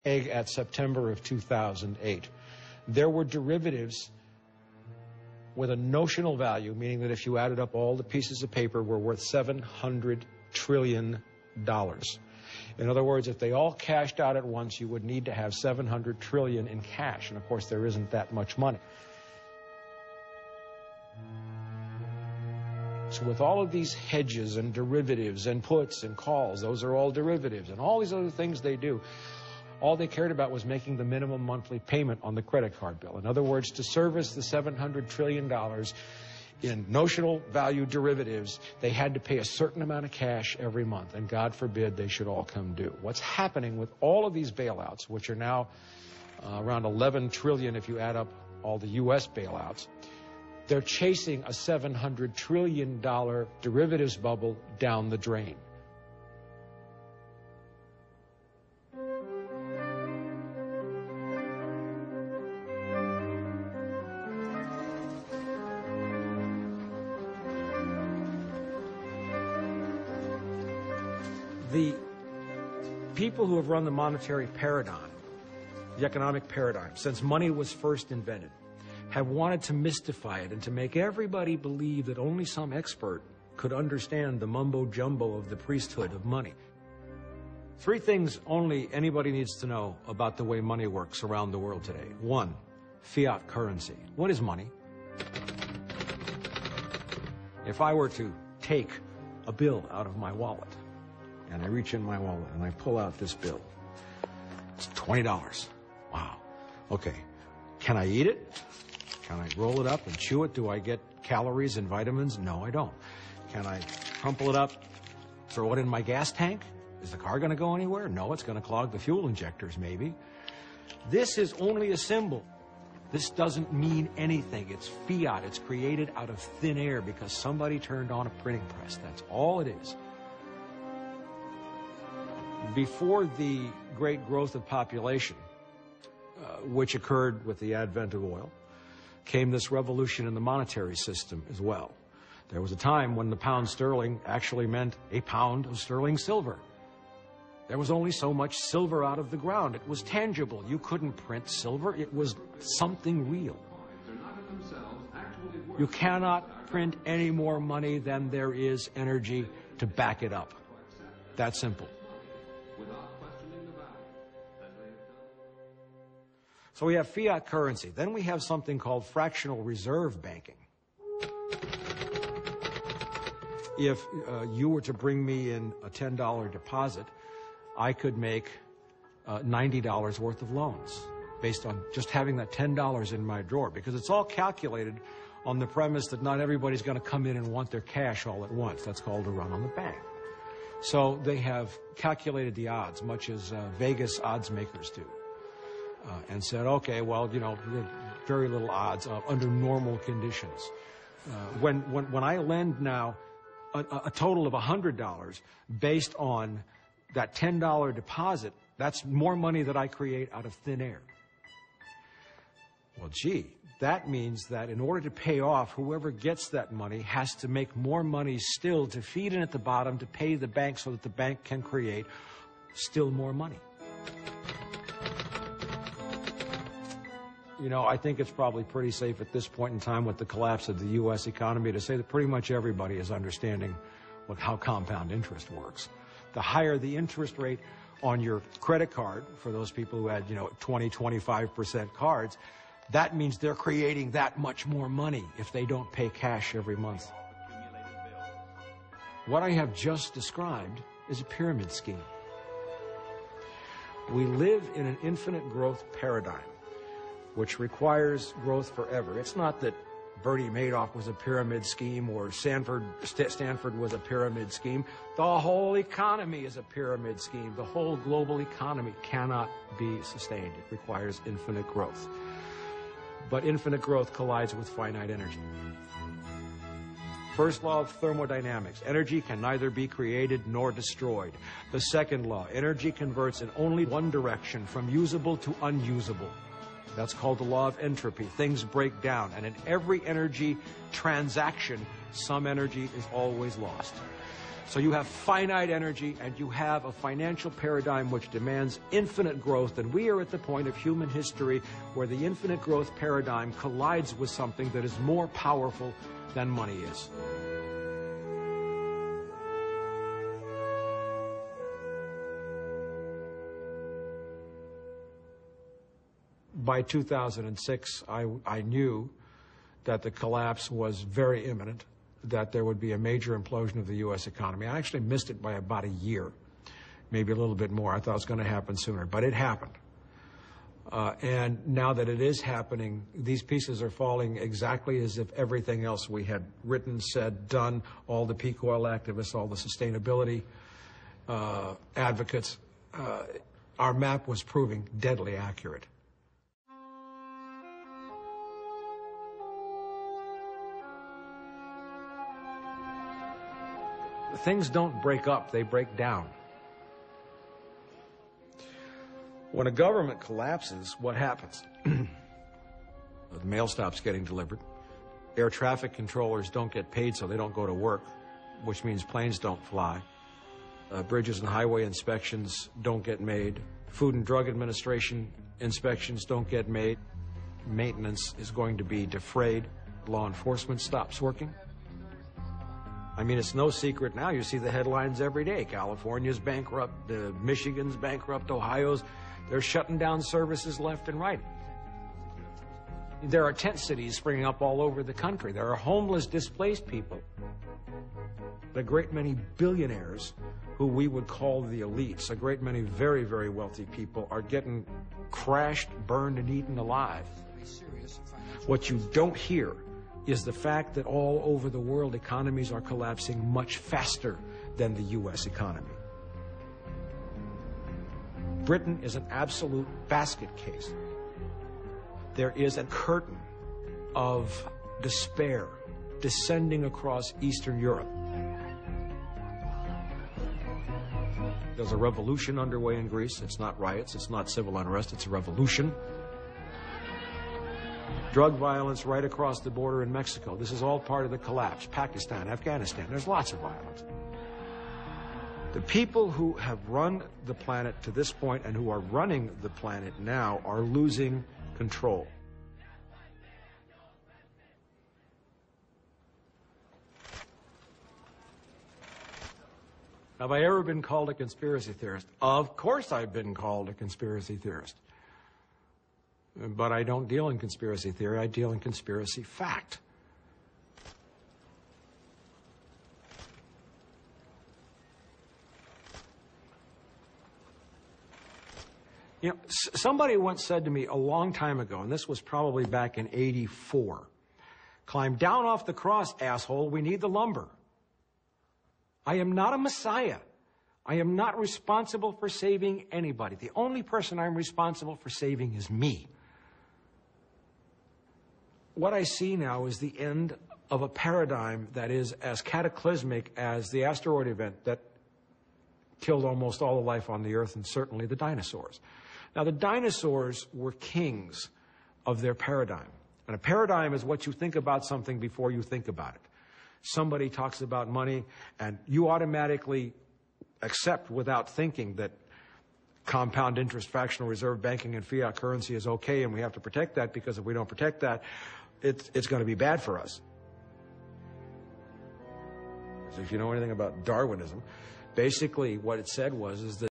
at September of 2008. There were derivatives with a notional value, meaning that if you added up all the pieces of paper, were worth $700 trillion. In other words, if they all cashed out at once, you would need to have $700 trillion in cash. And of course, there isn't that much money. So with all of these hedges and derivatives and puts and calls, those are all derivatives, and all these other things they do, all they cared about was making the minimum monthly payment on the credit card bill. In other words, to service the $700 trillion in notional value derivatives, they had to pay a certain amount of cash every month, and God forbid they should all come due. What's happening with all of these bailouts, which are now around 11 trillion if you add up all the U.S. bailouts, they're chasing a $700 trillion derivatives bubble down the drain. The people who have run the monetary paradigm, the economic paradigm, since money was first invented, have wanted to mystify it and to make everybody believe that only some expert could understand the mumbo-jumbo of the priesthood of money. Three things only anybody needs to know about the way money works around the world today. One, fiat currency. What is money? If I were to take a bill out of my wallet, and I reach in my wallet and I pull out this bill, it's $20. Wow. Okay. Can I eat it? Can I roll it up and chew it? Do I get calories and vitamins? No, I don't. Can I crumple it up, throw it in my gas tank? Is the car going to go anywhere? No, it's going to clog the fuel injectors, maybe. This is only a symbol. This doesn't mean anything. It's fiat. It's created out of thin air because somebody turned on a printing press. That's all it is. Before the great growth of population, which occurred with the advent of oil, came this revolution in the monetary system as well. There was a time when the pound sterling actually meant a pound of sterling silver. There was only so much silver out of the ground. It was tangible. You couldn't print silver. It was something real. You cannot print any more money than there is energy to back it up. That simple. So we have fiat currency. Then we have something called fractional reserve banking. If you were to bring me in a $10 deposit, I could make $90 worth of loans based on just having that $10 in my drawer, because it's all calculated on the premise that not everybody's going to come in and want their cash all at once. That's called a run on the bank. So they have calculated the odds, much as Vegas odds makers do. And said, okay, well, you know, very little odds under normal conditions. When I lend now a total of $100 based on that $10 deposit, that's more money that I create out of thin air. Well, gee, that means that in order to pay off, whoever gets that money has to make more money still to feed in at the bottom to pay the bank so that the bank can create still more money. You know, I think it's probably pretty safe at this point in time with the collapse of the U.S. economy to say that pretty much everybody is understanding how compound interest works. The higher the interest rate on your credit card, for those people who had, 20, 25% cards, that means they're creating that much more money if they don't pay cash every month. What I have just described is a pyramid scheme. We live in an infinite growth paradigm, which requires growth forever. It's not that Bernie Madoff was a pyramid scheme or Stanford was a pyramid scheme. The whole economy is a pyramid scheme. The whole global economy cannot be sustained. It requires infinite growth. But infinite growth collides with finite energy. First law of thermodynamics, energy can neither be created nor destroyed. The second law, energy converts in only one direction, from usable to unusable. That's called the law of entropy. Things break down, and in every energy transaction, some energy is always lost. So you have finite energy, and you have a financial paradigm which demands infinite growth, and we are at the point of human history where the infinite growth paradigm collides with something that is more powerful than money is. By 2006, I knew that the collapse was very imminent, that there would be a major implosion of the U.S. economy. I actually missed it by about a year, maybe a little bit more. I thought it was going to happen sooner, but it happened. And now that it is happening, these pieces are falling exactly as if everything else we had written, said, done, all the peak oil activists, all the sustainability advocates, our map was proving deadly accurate. Things don't break up, they break down. When a government collapses, what happens? The mail stops getting delivered. Air traffic controllers don't get paid, so they don't go to work, which means planes don't fly. Bridges and highway inspections don't get made. Food and Drug Administration inspections don't get made. Maintenance is going to be defrayed. Law enforcement stops working. I mean, it's no secret now. You see the headlines every day. California's bankrupt, Michigan's bankrupt, Ohio's. They're shutting down services left and right. There are tent cities springing up all over the country. There are homeless, displaced people. A great many billionaires, who we would call the elites, a great many very, very wealthy people, are getting crashed, burned, and eaten alive. What you don't hear is the fact that all over the world economies are collapsing much faster than the U.S. economy. Britain is an absolute basket case. There is a curtain of despair descending across Eastern Europe. There's a revolution underway in Greece. It's not riots, it's not civil unrest, it's a revolution. Drug violence right across the border in Mexico. This is all part of the collapse. Pakistan, Afghanistan, there's lots of violence. The people who have run the planet to this point and who are running the planet now are losing control. Have I ever been called a conspiracy theorist? Of course I've been called a conspiracy theorist. But I don't deal in conspiracy theory, I deal in conspiracy fact. You know, somebody once said to me a long time ago, and this was probably back in '84, "Climb down off the cross, asshole, we need the lumber." I am not a messiah. I am not responsible for saving anybody. The only person I'm responsible for saving is me. What I see now is the end of a paradigm that is as cataclysmic as the asteroid event that killed almost all the life on the Earth, and certainly the dinosaurs. Now, the dinosaurs were kings of their paradigm. And a paradigm is what you think about something before you think about it. Somebody talks about money, and you automatically accept without thinking that compound interest, fractional reserve banking, and fiat currency is okay, and we have to protect that, because if we don't protect that, it's going to be bad for us. So if you know anything about Darwinism, basically what it said was that